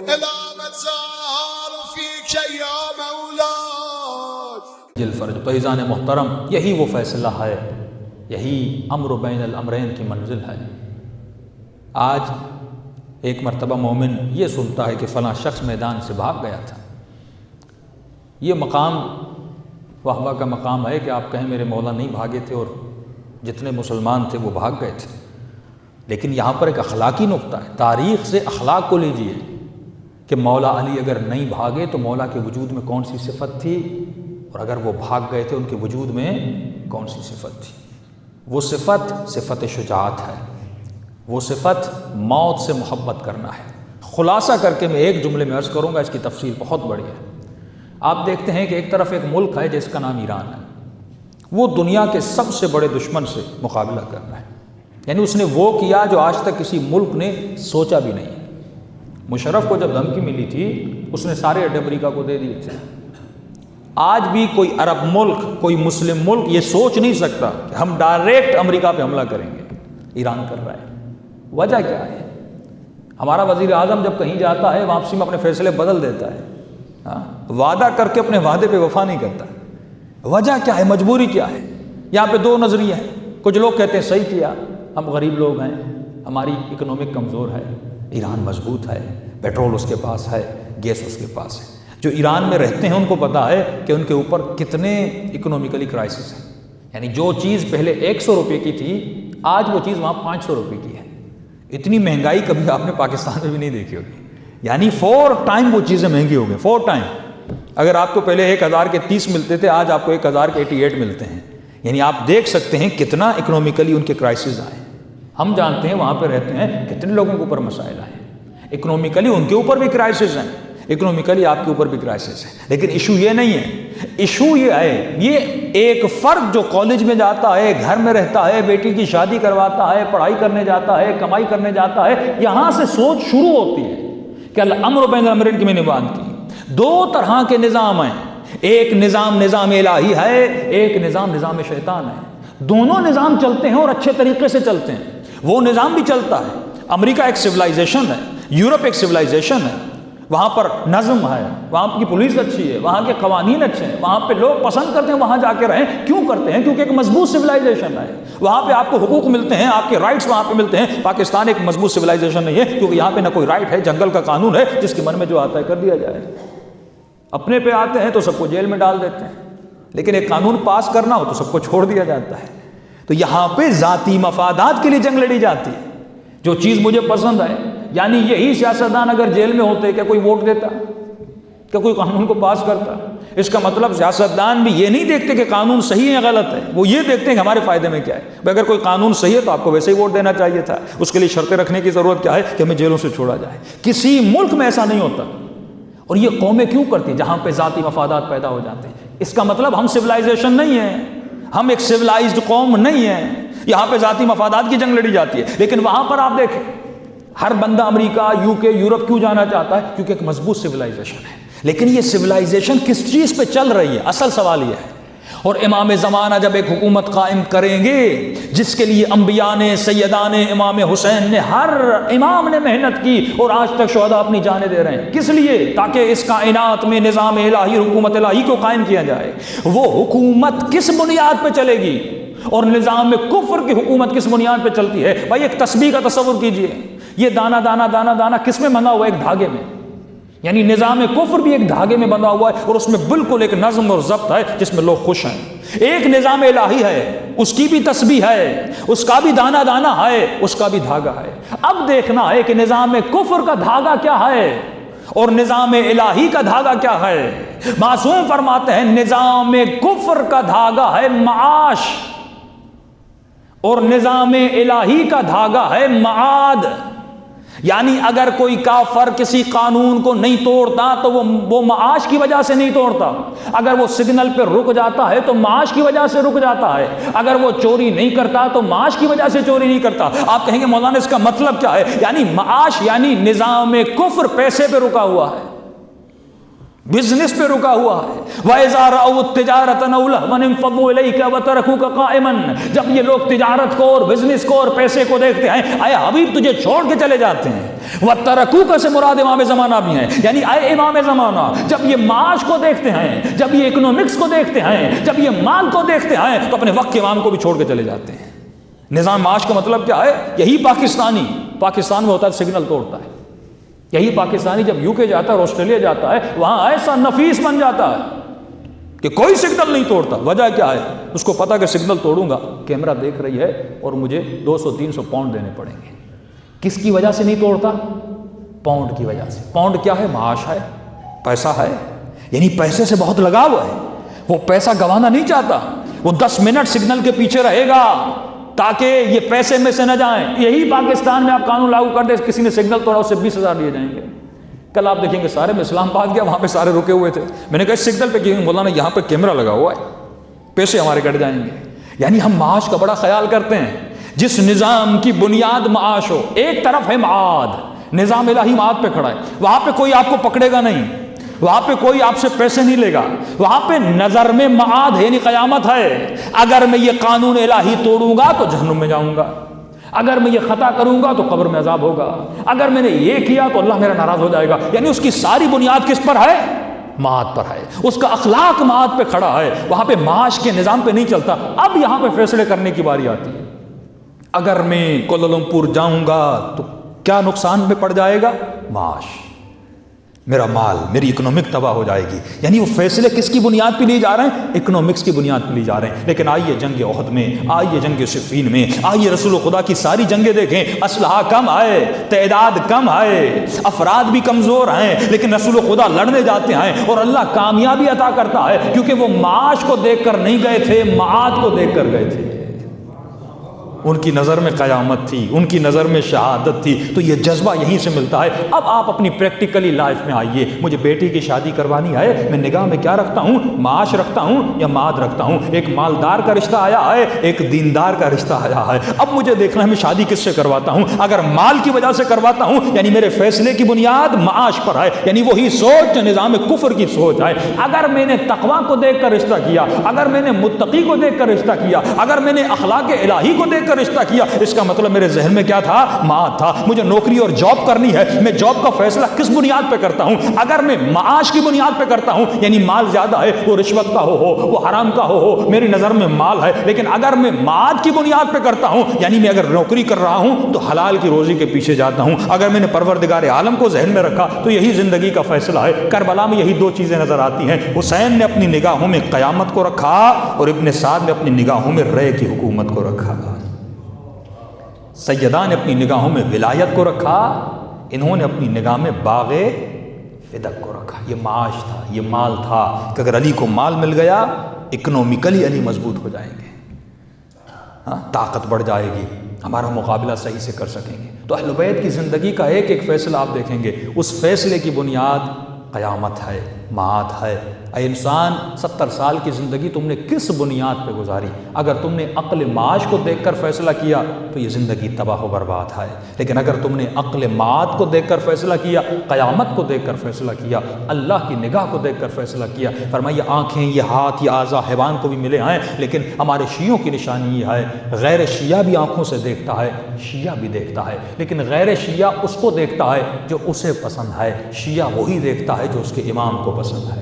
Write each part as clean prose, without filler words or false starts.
إلى مزار فيك يا مولاي جل فرج فیضان محترم، یہی وہ فیصلہ ہے، یہی امر بین الامرین کی منزل ہے۔ آج ایک مرتبہ مومن یہ سنتا ہے کہ فلاں شخص میدان سے بھاگ گیا تھا، یہ مقام وہبہ کا مقام ہے کہ آپ کہیں میرے مولا نہیں بھاگے تھے اور جتنے مسلمان تھے وہ بھاگ گئے تھے، لیکن یہاں پر ایک اخلاقی نقطہ ہے، تاریخ سے اخلاق کو لیجئے کہ مولا علی اگر نہیں بھاگے تو مولا کے وجود میں کون سی صفت تھی، اور اگر وہ بھاگ گئے تھے ان کے وجود میں کون سی صفت تھی۔ وہ صفت شجاعت ہے، وہ صفت موت سے محبت کرنا ہے۔ خلاصہ کر کے میں ایک جملے میں عرض کروں گا، اس کی تفصیل بہت بڑی ہے۔ آپ دیکھتے ہیں کہ ایک طرف ایک ملک ہے جس کا نام ایران ہے، وہ دنیا کے سب سے بڑے دشمن سے مقابلہ کر رہا ہے، یعنی اس نے وہ کیا جو آج تک کسی ملک نے سوچا بھی نہیں۔ مشرف کو جب دھمکی ملی تھی اس نے سارے اڈے امریکہ کو دے دیے تھے۔ آج بھی کوئی عرب ملک، کوئی مسلم ملک یہ سوچ نہیں سکتا کہ ہم ڈائریکٹ امریکہ پہ حملہ کریں گے، ایران کر رہا ہے۔ وجہ کیا ہے؟ ہمارا وزیر اعظم جب کہیں جاتا ہے واپسی میں اپنے فیصلے بدل دیتا ہے، وعدہ کر کے اپنے وعدے پہ وفا نہیں کرتا۔ وجہ کیا ہے؟ مجبوری کیا ہے؟ یہاں پہ دو نظریے ہیں، کچھ لوگ کہتے ہیں صحیح کیا، ہم غریب لوگ ہیں، ہماری اکنامک کمزور ہے، ایران مضبوط ہے، پیٹرول اس کے پاس ہے، گیس اس کے پاس ہے۔ جو ایران میں رہتے ہیں ان کو پتا ہے کہ ان کے اوپر کتنے اکنومیکلی کرائسس ہیں، یعنی جو چیز پہلے 100 روپے کی تھی آج وہ چیز وہاں 500 روپے کی ہے۔ اتنی مہنگائی کبھی آپ نے پاکستان میں بھی نہیں دیکھی ہوگی، یعنی 4 ٹائم وہ چیزیں مہنگی ہو گئی، 4 ٹائم۔ اگر آپ کو پہلے 1000 کے 30 ملتے تھے آج آپ کو 1000 کے 88 ملتے ہیں، یعنی آپ دیکھ سکتے ہیں کتنا اکنومیکلی ان کے کرائسس آئے۔ ہم جانتے ہیں وہاں پہ رہتے ہیں کتنے لوگوں کے اوپر مسائل آئے، اکنومیکلی ان کے اوپر بھی کرائسس ہیں، اکنومیکلی آپ کے اوپر بھی کرائسس ہے، لیکن ایشو یہ نہیں ہے۔ ایشو یہ ہے، یہ ایک فرد جو کالج میں جاتا ہے، گھر میں رہتا ہے، بیٹی کی شادی کرواتا ہے، پڑھائی کرنے جاتا ہے، کمائی کرنے جاتا ہے، یہاں سے سوچ شروع ہوتی ہے کہ الامر بین الامرین کی میں نے بات کی۔ 2 طرح کے نظام ہیں، ایک نظام الہی ہے، ایک نظام شیطان ہے۔ دونوں نظام چلتے ہیں اور اچھے طریقے سے چلتے ہیں۔ وہ نظام بھی چلتا ہے، امریکہ ایک سویلائزیشن ہے، یورپ ایک سویلائزیشن ہے، وہاں پر نظم ہے، وہاں کی پولیس اچھی ہے، وہاں کے قوانین اچھے ہیں، وہاں پہ لوگ پسند کرتے ہیں وہاں جا کے رہیں۔ کیوں کرتے ہیں؟ کیونکہ ایک مضبوط سویلائزیشن ہے، وہاں پہ آپ کو حقوق ملتے ہیں، آپ کے رائٹس وہاں پہ ملتے ہیں۔ پاکستان ایک مضبوط سویلائزیشن نہیں ہے کیونکہ یہاں پہ نہ کوئی رائٹ ہے، جنگل کا قانون ہے، جس کے من میں جو آتا ہے کر دیا جائے۔ اپنے پہ آتے ہیں تو سب کو جیل میں ڈال دیتے ہیں، لیکن ایک قانون پاس کرنا ہو تو سب کو چھوڑ دیا جاتا ہے۔ تو یہاں پہ ذاتی مفادات کے لیے جنگ لڑی جاتی ہے، جو چیز مجھے پسند ہے۔ یعنی یہی سیاستدان اگر جیل میں ہوتے کیا کوئی ووٹ دیتا؟ کیا کوئی قانون کو پاس کرتا؟ اس کا مطلب سیاستدان بھی یہ نہیں دیکھتے کہ قانون صحیح ہے یا غلط ہے، وہ یہ دیکھتے ہیں کہ ہمارے فائدے میں کیا ہے۔ اگر کوئی قانون صحیح ہے تو آپ کو ویسے ہی ووٹ دینا چاہیے تھا، اس کے لیے شرطیں رکھنے کی ضرورت کیا ہے کہ ہمیں جیلوں سے چھوڑا جائے۔ کسی ملک میں ایسا نہیں ہوتا، اور یہ قومیں کیوں کرتی ہیں جہاں پہ ذاتی مفادات پیدا ہو جاتے ہیں؟ اس کا مطلب ہم سویلائزیشن نہیں ہیں، ہم ایک سویلائزڈ قوم نہیں ہیں، یہاں پہ ذاتی مفادات کی جنگ لڑی جاتی ہے۔ لیکن وہاں پر آپ دیکھیں ہر بندہ امریکہ، UK، یورپ کیوں جانا چاہتا ہے؟ کیونکہ ایک مضبوط سویلائزیشن ہے۔ لیکن یہ سویلائزیشن کس چیز پہ چل رہی ہے؟ اصل سوال یہ ہے۔ اور امام زمانہ جب ایک حکومت قائم کریں گے جس کے لیے انبیاء نے، سیدان نے، امام حسین نے، ہر امام نے محنت کی، اور آج تک شہداء اپنی جانیں دے رہے ہیں، کس لیے؟ تاکہ اس کائنات میں نظام الہی، حکومت الہی کو قائم کیا جائے۔ وہ حکومت کس بنیاد پہ چلے گی؟ اور نظام میں کفر کی حکومت کس بنیاد پہ چلتی ہے؟ بھائی ایک تسبیح کا تصور کیجئے، یہ دانہ دانہ دانہ دانہ کس میں بندھا ہوا ہے؟ ایک دھاگے میں۔ یعنی نظام کفر بھی ایک دھاگے میں بندھا ہوا ہے، اور اس میں بالکل ایک نظم اور ضبط ہے جس میں لوگ خوش ہیں۔ ایک نظام الہی ہے، اس کی بھی تسبیح ہے، اس کا بھی دانہ دانہ ہے، اس کا بھی دھاگا ہے۔ اب دیکھنا ہے کہ نظام کفر کا دھاگا کیا ہے اور نظام الہی کا دھاگا کیا ہے۔ معصوم فرماتے ہیں نظام کفر کا دھاگا ہے معاش، اور نظام الہی کا دھاگا ہے معاد۔ یعنی اگر کوئی کافر کسی قانون کو نہیں توڑتا تو وہ معاش کی وجہ سے نہیں توڑتا، اگر وہ سگنل پہ رک جاتا ہے تو معاش کی وجہ سے رک جاتا ہے، اگر وہ چوری نہیں کرتا تو معاش کی وجہ سے چوری نہیں کرتا۔ آپ کہیں گے مولانا اس کا مطلب کیا ہے؟ یعنی معاش یعنی نظام کفر پیسے پہ رکا ہوا ہے۔ بزنس پہ رکا ہوا ہے. وَإِذَا رَأَوُا التِّجَارَةَ أَوْ لَهْوًا انفَضُّوا إِلَيْكَ وَتَرَكُوكَ قَائِمًا. جب یہ لوگ تجارت کو اور بزنس کو اور پیسے کو دیکھتے ہیں، اے حبیب تجھے چھوڑ کے چلے جاتے ہیں. وَتَرَكُوكَ سے مراد امام زمانہ بھی ہیں، یعنی اے امام زمانہ جب یہ معاش کو دیکھتے ہیں، جب یہ اکنومکس کو دیکھتے ہیں، جب یہ مال کو دیکھتے ہیں، تو اپنے وقت کے امام کو بھی چھوڑ کے چلے جاتے ہیں. نظام معاش کا مطلب کیا ہے؟ یہی پاکستان میں ہوتا ہے سگنل توڑتا ہے. یہی پاکستانی جب یو کے جاتا ہے اور آسٹریلیا جاتا ہے، وہاں ایسا نفیس بن جاتا ہے کہ کوئی سگنل نہیں توڑتا. وجہ کیا ہے؟ اس کو پتا کہ سگنل توڑوں گا کیمرہ دیکھ رہی ہے اور مجھے 200-300 پاؤنڈ دینے پڑیں گے. کس کی وجہ سے نہیں توڑتا؟ پاؤنڈ کی وجہ سے. پاؤنڈ کیا ہے؟ معاش ہے، پیسہ ہے، یعنی پیسے سے بہت لگاؤ ہے. وہ پیسہ گنوانا نہیں چاہتا. وہ 10 منٹ سگنل کے پیچھے رہے گا تاکہ یہ پیسے میں سے نہ جائیں. یہی پاکستان میں آپ قانون لاگو کر دیں، کسی نے سگنل توڑا اسے 20,000 دیے جائیں گے. کل آپ دیکھیں گے سارے میں اسلام آباد گیا، وہاں پہ سارے رکے ہوئے تھے. میں نے کہا سگنل پہ کیوں؟ بولا نا یہاں پہ کیمرہ لگا ہوا ہے، پیسے ہمارے کٹ جائیں گے. یعنی ہم معاش کا بڑا خیال کرتے ہیں. جس نظام کی بنیاد معاش ہو، ایک طرف ہے معاد، نظام الہی معاد پہ کھڑا ہے، وہاں پہ کوئی آپ کو پکڑے گا نہیں، وہاں پہ کوئی آپ سے پیسے نہیں لے گا. وہاں پہ نظر میں معاد ہے، یعنی قیامت ہے. اگر میں یہ قانون الہی توڑوں گا تو جہنم میں جاؤں گا، اگر میں یہ خطا کروں گا تو قبر میں عذاب ہوگا، اگر میں نے یہ کیا تو اللہ میرا ناراض ہو جائے گا. یعنی اس کی ساری بنیاد کس پر ہے؟ معاد پر ہے. اس کا اخلاق معاد پہ کھڑا ہے. وہاں پہ معاش کے نظام پہ نہیں چلتا. اب یہاں پہ فیصلے کرنے کی باری آتی ہے. اگر میں کوالالمپور جاؤں گا تو کیا نقصان میں پڑ جائے گا؟ معاش، میرا مال، میری اکنومک تباہ ہو جائے گی. یعنی وہ فیصلے کس کی بنیاد پہ لیے جا رہے ہیں؟ اکنومکس کی بنیاد پہ لیے جا رہے ہیں. لیکن آئیے جنگ احد میں، آئیے جنگ صفین میں، آئیے رسول خدا کی ساری جنگیں دیکھیں. اسلحہ کم آئے، تعداد کم آئے، افراد بھی کمزور ہیں، لیکن رسول خدا لڑنے جاتے ہیں اور اللہ کامیابی عطا کرتا ہے، کیونکہ وہ معاش کو دیکھ کر نہیں گئے تھے، معاد کو دیکھ کر گئے تھے. ان کی نظر میں قیامت تھی، ان کی نظر میں شہادت تھی. تو یہ جذبہ یہیں سے ملتا ہے. اب آپ اپنی پریکٹیکلی لائف میں آئیے. مجھے بیٹی کی شادی کروانی ہے، میں نگاہ میں کیا رکھتا ہوں؟ معاش رکھتا ہوں یا معاد رکھتا ہوں؟ ایک مالدار کا رشتہ آیا ہے، ایک دیندار کا رشتہ آیا ہے. اب مجھے دیکھنا ہے میں شادی کس سے کرواتا ہوں. اگر مال کی وجہ سے کرواتا ہوں، یعنی میرے فیصلے کی بنیاد معاش پر ہے، یعنی وہی سوچ جو نظام کفر کی سوچ ہے. اگر میں نے تقویٰ کو دیکھ کر رشتہ کیا، اگر میں نے متقی کو دیکھ کر رشتہ کیا، اگر میں نے اخلاق الہی کو دیکھ کر رشتہ کیا، اس کا مطلب میرے ذہن میں کیا تھا؟ معاد تھا. مجھے نوکری اور جاب کرنی ہے، میں جاب کا فیصلہ کس بنیاد پہ کرتا ہوں؟ اگر میں معاش کی بنیاد پہ کرتا ہوں، یعنی مال زیادہ ہے، وہ رشوت کا ہو وہ حرام کا ہو، میری نظر میں مال ہے. لیکن اگر میں معاد کی بنیاد پہ کرتا ہوں، یعنی میں اگر نوکری کر رہا ہوں تو حلال کی روزی کے پیچھے جاتا ہوں. اگر میں نے پروردگار عالم کو ذہن میں رکھا تو یہی زندگی کا فیصلہ ہے. کربلا میں یہی 2 چیزیں نظر آتی ہیں. حسین نے اپنی نگاہوں میں قیامت کو رکھا اور ابن سعد نے اپنی نگاہوں میں رے کی حکومت کو رکھا. سیدہ نے اپنی نگاہوں میں ولایت کو رکھا، انہوں نے اپنی نگاہ میں باغ فدق کو رکھا. یہ معاش تھا، یہ مال تھا کہ اگر علی کو مال مل گیا، اکنومیکلی علی مضبوط ہو جائیں گے، طاقت بڑھ جائے گی، ہمارا مقابلہ صحیح سے کر سکیں گے. تو اہل بیت کی زندگی کا ایک ایک فیصلہ آپ دیکھیں گے، اس فیصلے کی بنیاد قیامت ہے، معاد ہے. اے انسان، 70 سال کی زندگی تم نے کس بنیاد پہ گزاری؟ اگر تم نے عقل معاش کو دیکھ کر فیصلہ کیا تو یہ زندگی تباہ و برباد ہے. لیکن اگر تم نے عقل معاد کو دیکھ کر فیصلہ کیا، قیامت کو دیکھ کر فیصلہ کیا، اللہ کی نگاہ کو دیکھ کر فیصلہ کیا، فرمایا آنکھیں، یہ ہاتھ، یہ اعضاء حیوان کو بھی ملے ہیں، لیکن ہمارے شیعوں کی نشانی یہ ہے، غیر شیعہ بھی آنکھوں سے دیکھتا ہے، شیعہ بھی دیکھتا ہے، لیکن غیر شیعہ اس کو دیکھتا ہے جو اسے پسند ہے، شیعہ وہی دیکھتا ہے جو اس کے امام کو پسند ہے.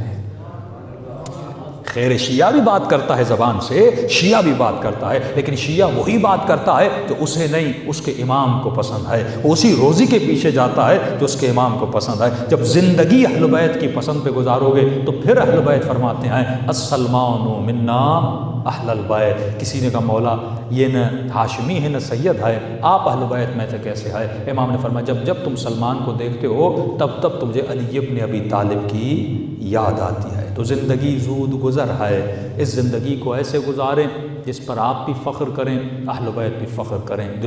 خیر شیعہ بھی بات کرتا ہے زبان سے، شیعہ بھی بات کرتا ہے، لیکن شیعہ وہی بات کرتا ہے جو اسے نہیں، اس کے امام کو پسند ہے. اسی روزی کے پیچھے جاتا ہے جو اس کے امام کو پسند ہے. جب زندگی اہل بیت کی پسند پہ گزارو گے تو پھر اہل بیت فرماتے ہیں السلمان منا اہل البیت. کسی نے کہا مولا یہ نہ ہاشمی ہے نہ سید ہے، آپ اہل بیت میں سے کیسے ہے؟ امام نے فرمایا جب جب تم سلمان کو دیکھتے ہو تب تب تجھے علی ابن ابی طالب کی یاد آتی ہے. تو زندگی زود گزر ہے، اس زندگی کو ایسے گزاریں جس پر آپ بھی فخر کریں، اہل بیت بھی فخر کریں.